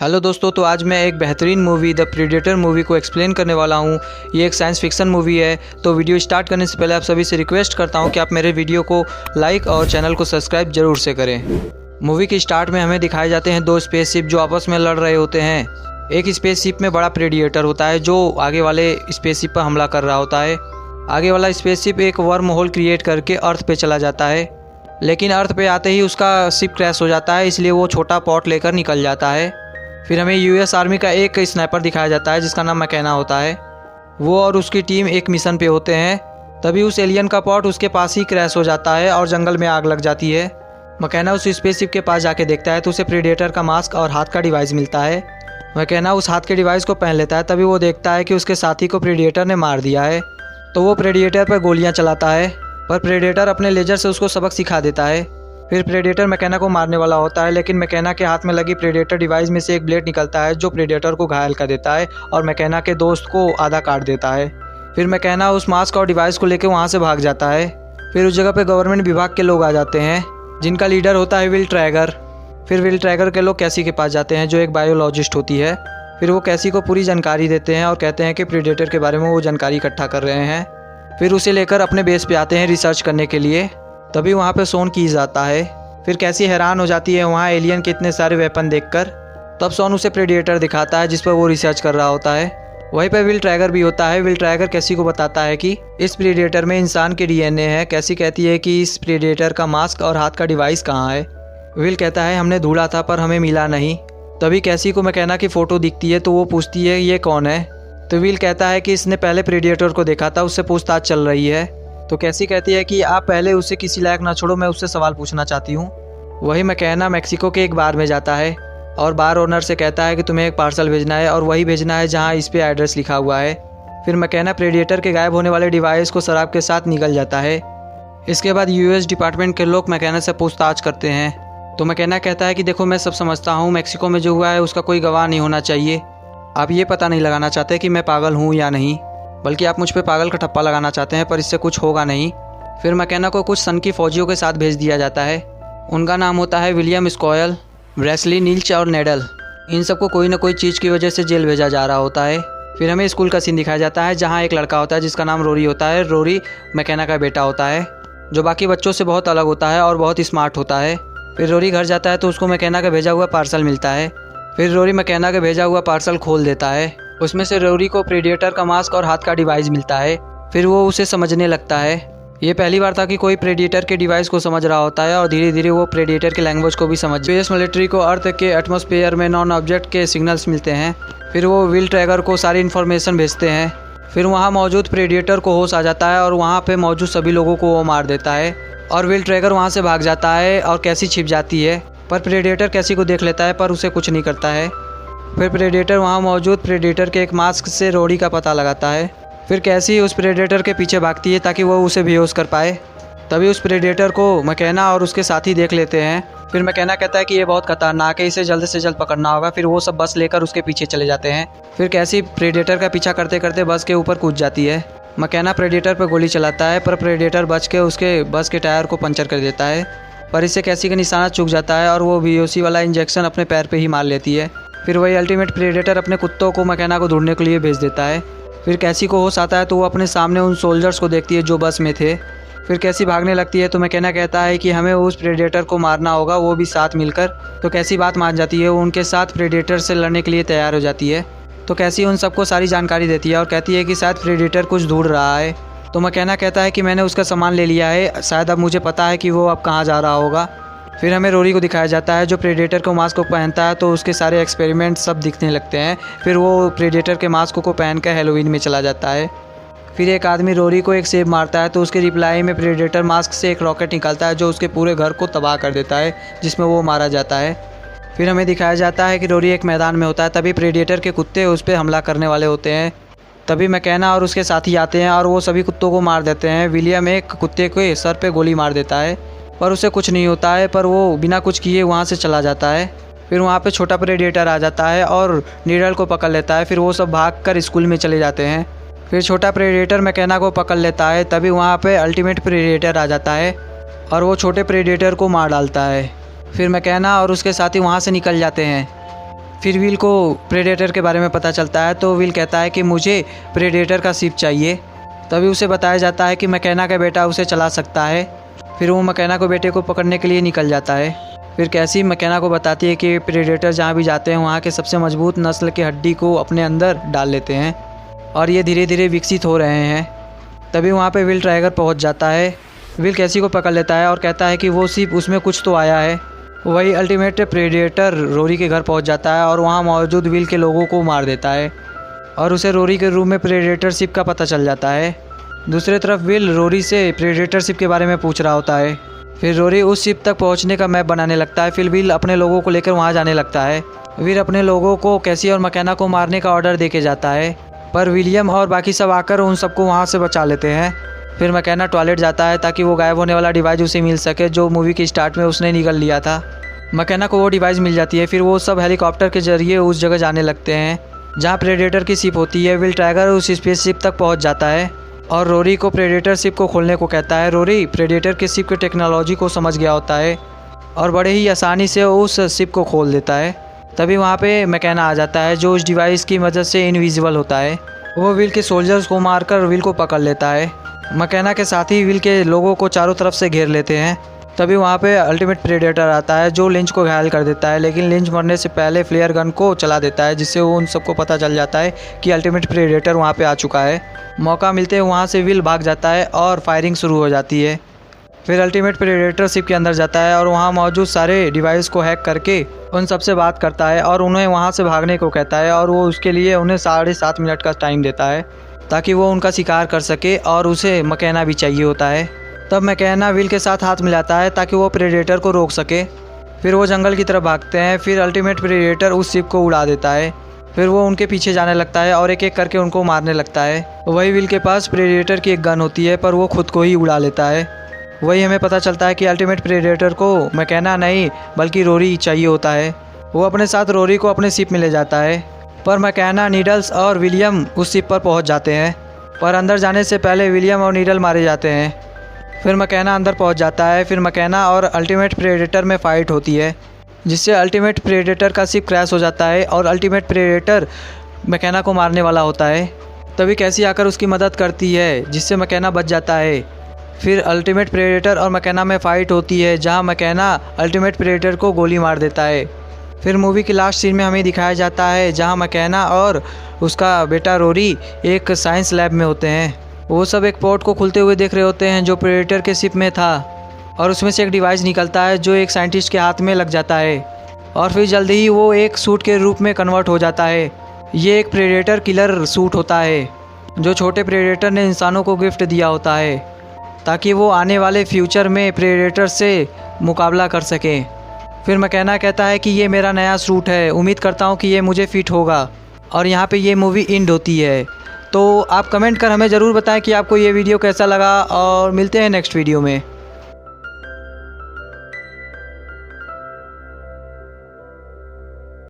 Hello दोस्तों, तो आज मैं एक बेहतरीन मूवी द प्रेडेटर मूवी को एक्सप्लेन करने वाला हूँ। ये एक साइंस फिक्शन मूवी है। तो वीडियो स्टार्ट करने से पहले आप सभी से रिक्वेस्ट करता हूँ कि आप मेरे वीडियो को लाइक और चैनल को सब्सक्राइब जरूर से करें। मूवी के स्टार्ट में हमें दिखाए जाते हैं दो स्पेसशिप जो आपस में लड़ रहे होते हैं। एक स्पेसशिप में बड़ा प्रेडिएटर होता है जो आगे वाले स्पेसशिप पर हमला कर रहा होता है। आगे वाला स्पेसशिप एक वर्म होल क्रिएट करके अर्थ पे चला जाता है, लेकिन अर्थ पे आते ही उसका शिप क्रैश हो जाता है, इसलिए वो छोटा पॉट लेकर निकल जाता है। फिर हमें यूएस आर्मी का एक स्नाइपर दिखाया जाता है जिसका नाम मैकेना होता है। वो और उसकी टीम एक मिशन पे होते हैं। तभी उस एलियन का पॉट उसके पास ही क्रैश हो जाता है और जंगल में आग लग जाती है। मैकेना उस स्पेसशिप के पास जाके देखता है तो उसे प्रेडेटर का मास्क और हाथ का डिवाइस मिलता है। मैकेना उस हाथ के डिवाइस को पहन लेता है। तभी वो देखता है कि उसके साथी को प्रेडेटर ने मार दिया है। तो वो प्रेडेटर पर गोलियां चलाता है, पर प्रेडेटर अपने लेजर से उसको सबक सिखा देता है। फिर प्रेडेटर मैकेना को मारने वाला होता है, लेकिन मैकेना के हाथ में लगी प्रेडेटर डिवाइस में से एक ब्लेड निकलता है जो प्रेडेटर को घायल कर देता है और मैकेना के दोस्त को आधा काट देता है। फिर मैकेना उस मास्क और डिवाइस को लेकर वहाँ से भाग जाता है। फिर उस जगह पे गवर्नमेंट विभाग के लोग आ जाते हैं जिनका लीडर होता है विल ट्रैगर। फिर विल ट्रैगर के लोग कैसी के पास जाते हैं जो एक बायोलॉजिस्ट होती है। फिर वो कैसी को पूरी जानकारी देते हैं और कहते हैं कि प्रेडेटर के बारे में वो जानकारी इकट्ठा कर रहे हैं। फिर उसे लेकर अपने बेस पे आते हैं रिसर्च करने के लिए। तभी वहाँ पे सोन कीज आता है। फिर कैसी हैरान हो जाती है वहाँ एलियन के इतने सारे वेपन देखकर। तब सोन उसे प्रेडेटर दिखाता है जिस पर वो रिसर्च कर रहा होता है। वहीं पे विल ट्रैगर भी होता है। विल ट्रैगर कैसी को बताता है कि इस प्रेडेटर में इंसान के डीएनए है। कैसी कहती है कि इस प्रेडेटर का मास्क और हाथ का डिवाइस कहाँ है। विल कहता है हमने ढूंढा था पर हमें मिला नहीं। तभी कैसी को मैकेना की फ़ोटो दिखती है तो वो पूछती है ये कौन है। तो विल कहता है कि इसने पहले प्रेडेटर को देखा था, उससे पूछताछ चल रही है। तो कैसी कहती है कि आप पहले उसे किसी लायक ना छोड़ो, मैं उससे सवाल पूछना चाहती हूँ। वही मैकेना मैक्सिको के एक बार में जाता है और बार ओनर से कहता है कि तुम्हें एक पार्सल भेजना है और वही भेजना है जहाँ इस पे एड्रेस लिखा हुआ है। फिर मैकेना प्रेडेटर के गायब होने वाले डिवाइस को शराब के साथ निकल जाता है। इसके बाद यूएस डिपार्टमेंट के लोग मैकेना से पूछताछ करते हैं। तो मैकेना कहता है कि देखो मैं सब समझता हूँ, मैक्सिको में जो हुआ है उसका कोई गवाह नहीं होना चाहिए। आप ये पता नहीं लगाना चाहते कि मैं पागल हूँ या नहीं, बल्कि आप मुझ पे पागल का ठप्पा लगाना चाहते हैं, पर इससे कुछ होगा नहीं। फिर मैकेना को कुछ सन की फौजियों के साथ भेज दिया जाता है। उनका नाम होता है विलियम स्कॉयल, ब्रेसली, नील्च और नेडल। इन सबको कोई ना कोई चीज़ की वजह से जेल भेजा जा रहा होता है। फिर हमें स्कूल का सीन दिखाया जाता है जहाँ एक लड़का होता है जिसका नाम रोरी होता है। रोरी मैकेना का बेटा होता है जो बाकी बच्चों से बहुत अलग होता है और बहुत स्मार्ट होता है। फिर रोरी घर जाता है तो उसको मैकेना का भेजा हुआ पार्सल मिलता है। फिर रोरी मैकेना का भेजा हुआ पार्सल खोल देता है। उसमें से रोरी को प्रेडेटर का मास्क और हाथ का डिवाइस मिलता है। फिर वो उसे समझने लगता है। ये पहली बार था कि कोई प्रेडेटर के डिवाइस को समझ रहा होता है और धीरे धीरे वो प्रेडेटर के लैंग्वेज को भी समझ। स्पेस मिलिट्री को अर्थ के एटमॉस्फेयर में नॉन ऑब्जेक्ट के सिग्नल्स मिलते हैं। फिर वो विल ट्रैगर को सारी इन्फॉर्मेशन भेजते हैं। फिर वहाँ मौजूद प्रेडेटर को होश आ जाता है और वहाँ पे मौजूद सभी लोगों को वो मार देता है और विल ट्रैगर वहाँ से भाग जाता है और कैसी छिप जाती है। पर प्रेडेटर कैसी को देख लेता है पर उसे कुछ नहीं करता है। फिर प्रेडेटर वहाँ मौजूद प्रेडेटर के एक मास्क से रोरी का पता लगाता है। फिर कैसी उस प्रेडेटर के पीछे भागती है ताकि वो उसे बेहोश कर पाए। तभी उस प्रेडेटर को मैकेना और उसके साथी देख लेते हैं। फिर मैकेना कहता है कि ये बहुत खतरनाक है, इसे जल्द से जल्द पकड़ना होगा। फिर वो सब बस लेकर उसके पीछे चले जाते हैं। फिर कैसी प्रेडेटर का पीछा करते करते बस के ऊपर कूद जाती है। मैकेना प्रेडेटर पर गोली चलाता है पर प्रेडेटर बच के उसके बस के टायर को पंचर कर देता है, पर इससे कैसी का निशाना चूक जाता है और वो बेहोशी वाला इंजेक्शन अपने पैर पे ही मार लेती है। फिर वही अल्टीमेट प्रेडेटर अपने कुत्तों को मैकेना को ढूंढने के लिए भेज देता है। फिर कैसी को होश आता है तो वो अपने सामने उन सोल्जर्स को देखती है जो बस में थे। फिर कैसी भागने लगती है तो मैकेना कहता है कि हमें उस प्रेडेटर को मारना होगा, वो भी साथ मिलकर। तो कैसी बात मान जाती है, वो उनके साथ प्रेडेटर से लड़ने के लिए तैयार हो जाती है। तो कैसी उन सबको सारी जानकारी देती है और कहती है कि शायद प्रेडेटर कुछ ढूंढ रहा है। तो मैकेना कहता है कि मैंने उसका सामान ले लिया है, शायद अब मुझे पता है कि वो अब कहाँ जा रहा होगा। फिर हमें रोरी को दिखाया जाता है जो प्रेडेटर को मास्क को पहनता है तो उसके सारे एक्सपेरिमेंट सब दिखने लगते हैं। फिर वो प्रेडेटर के मास्क को पहनकर हैलोवीन में चला जाता है। फिर एक आदमी रोरी को एक सेब मारता है तो उसके रिप्लाई में प्रेडेटर मास्क से एक रॉकेट निकलता है जो उसके पूरे घर को तबाह कर देता है, जिसमें वो मारा जाता है। फिर हमें दिखाया जाता है कि रोरी एक मैदान में होता है। तभी प्रेडेटर के कुत्ते उस पर हमला करने वाले होते हैं। तभी मैकेना और उसके साथी आते हैं और वो सभी कुत्तों को मार देते हैं। विलियम एक कुत्ते के सर पे गोली मार देता है पर उसे कुछ नहीं होता है, पर वो बिना कुछ किए वहाँ से चला जाता है। फिर वहाँ पे छोटा प्रेडेटर आ जाता है और नीडल को पकड़ लेता है। फिर वो सब भागकर स्कूल में चले जाते हैं। फिर छोटा प्रेडेटर मैकेना को पकड़ लेता है। तभी वहाँ पे अल्टीमेट प्रेडेटर आ जाता है और वो छोटे प्रेडेटर को मार डालता है। फिर मैकेना और उसके साथी वहाँ से निकल जाते हैं। फिर विल को प्रेडेटर के बारे में पता चलता है तो विल कहता है कि मुझे प्रेडेटर का शिप चाहिए। तभी उसे बताया जाता है कि मैकेना का बेटा उसे चला सकता है। फिर वो मैकेना को बेटे को पकड़ने के लिए निकल जाता है। फिर कैसी मैकेना को बताती है कि प्रेडेटर जहाँ भी जाते हैं वहाँ के सबसे मजबूत नस्ल की हड्डी को अपने अंदर डाल लेते हैं और ये धीरे धीरे विकसित हो रहे हैं। तभी वहाँ पे विल ट्राइगर पहुँच जाता है। विल कैसी को पकड़ लेता है और कहता है कि वो शिप उसमें कुछ तो आया है। वही अल्टीमेट प्रेडेटर रोरी के घर पहुँच जाता है और वहाँ मौजूद विल के लोगों को मार देता है और उसे रोरी के रूम में प्रेडेटर शिप का पता चल जाता है। दूसरी तरफ विल रोरी से प्रेडेटर शिप के बारे में पूछ रहा होता है। फिर रोरी उस शिप तक पहुंचने का मैप बनाने लगता है। फिर विल अपने लोगों को लेकर वहां जाने लगता है। विल अपने लोगों को कैसी और मैकेना को मारने का ऑर्डर देके जाता है, पर विलियम और बाकी सब आकर उन सबको वहां से बचा लेते हैं। फिर मैकेना टॉयलेट जाता है ताकि वो गायब होने वाला डिवाइस उसे मिल सके जो मूवी के स्टार्ट में उसने निकल लिया था। मैकेना को वो डिवाइस मिल जाती है। फिर वो सब हेलीकॉप्टर के जरिए उस जगह जाने लगते हैं जहाँ प्रेडेटर की शिप होती है। विल ट्राइगर उस स्पेसशिप तक पहुँच जाता है और रोरी को प्रेडेटर शिप को खोलने को कहता है। रोरी प्रेडेटर के शिप की टेक्नोलॉजी को समझ गया होता है और बड़े ही आसानी से उस शिप को खोल देता है। तभी वहाँ पे मैकेना आ जाता है जो उस डिवाइस की मदद से इनविजिबल होता है। वो विल के सोल्जर्स को मारकर विल को पकड़ लेता है। मैकेना के साथ ही विल के लोगों को चारों तरफ से घेर लेते हैं। तभी वहाँ पे अल्टीमेट प्रेडेटर आता है जो लिंच को घायल कर देता है, लेकिन लिंच मरने से पहले फ्लेयर गन को चला देता है जिससे वो उन सबको पता चल जाता है कि अल्टीमेट प्रेडेटर वहाँ पे आ चुका है। मौका मिलते ही वहाँ से विल भाग जाता है और फायरिंग शुरू हो जाती है। फिर अल्टीमेट प्रेडेटर शिप के अंदर जाता है और वहाँ मौजूद सारे डिवाइस को हैक करके उन सबसे बात करता है और उन्हें वहाँ से भागने को कहता है और वो उसके लिए उन्हें 7.5 मिनट का टाइम देता है ताकि वो उनका शिकार कर सके और उसे मैकेना भी चाहिए होता है। तब मैकेना विल के साथ हाथ मिलाता है ताकि वो प्रेडेटर को रोक सके। फिर वो जंगल की तरफ भागते हैं। फिर अल्टीमेट प्रेडेटर उस शिप को उड़ा देता है। फिर वो उनके पीछे जाने लगता है और एक एक करके उनको मारने लगता है। वही विल के पास प्रेडेटर की एक गन होती है पर वो खुद को ही उड़ा लेता है। वही हमें पता चलता है कि अल्टीमेट प्रेडेटर को मैकेना नहीं बल्कि रोरी चाहिए होता है। वो अपने साथ रोरी को अपने शिप में ले जाता है, पर मैकेना, नीडल्स और विलियम उस शिप पर पहुंच जाते हैं। पर अंदर जाने से पहले विलियम और नीडल मारे जाते हैं। फिर मैकेना अंदर पहुंच जाता है। फिर मैकेना और अल्टीमेट प्रेडेटर में फ़ाइट होती है जिससे अल्टीमेट प्रेडेटर का शिप क्रैश हो जाता है और अल्टीमेट प्रेडेटर मैकेना को मारने वाला होता है। तभी कैसी आकर उसकी मदद करती है जिससे मैकेना बच जाता है। फिर अल्टीमेट प्रेडेटर और मैकेना में फ़ाइट होती है जहां मैकेना अल्टीमेट प्रेडेटर को गोली मार देता है। फिर मूवी के लास्ट सीन में हमें दिखाया जाता है जहां मैकेना और उसका बेटा रोरी एक साइंस लैब में होते हैं। वो सब एक पोर्ट को खुलते हुए देख रहे होते हैं जो प्रेडेटर के शिप में था और उसमें से एक डिवाइस निकलता है जो एक साइंटिस्ट के हाथ में लग जाता है और फिर जल्दी ही वो एक सूट के रूप में कन्वर्ट हो जाता है। ये एक प्रेडेटर किलर सूट होता है जो छोटे प्रेडेटर ने इंसानों को गिफ्ट दिया होता है ताकि वो आने वाले फ्यूचर में प्रेडेटर से मुकाबला कर सकें। फिर मैकेना कहता है कि ये मेरा नया सूट है, उम्मीद करता हूँ कि ये मुझे फिट होगा। और यहाँ पे ये मूवी एंड होती है। तो आप कमेंट कर हमें ज़रूर बताएं कि आपको ये वीडियो कैसा लगा और मिलते हैं नेक्स्ट वीडियो में।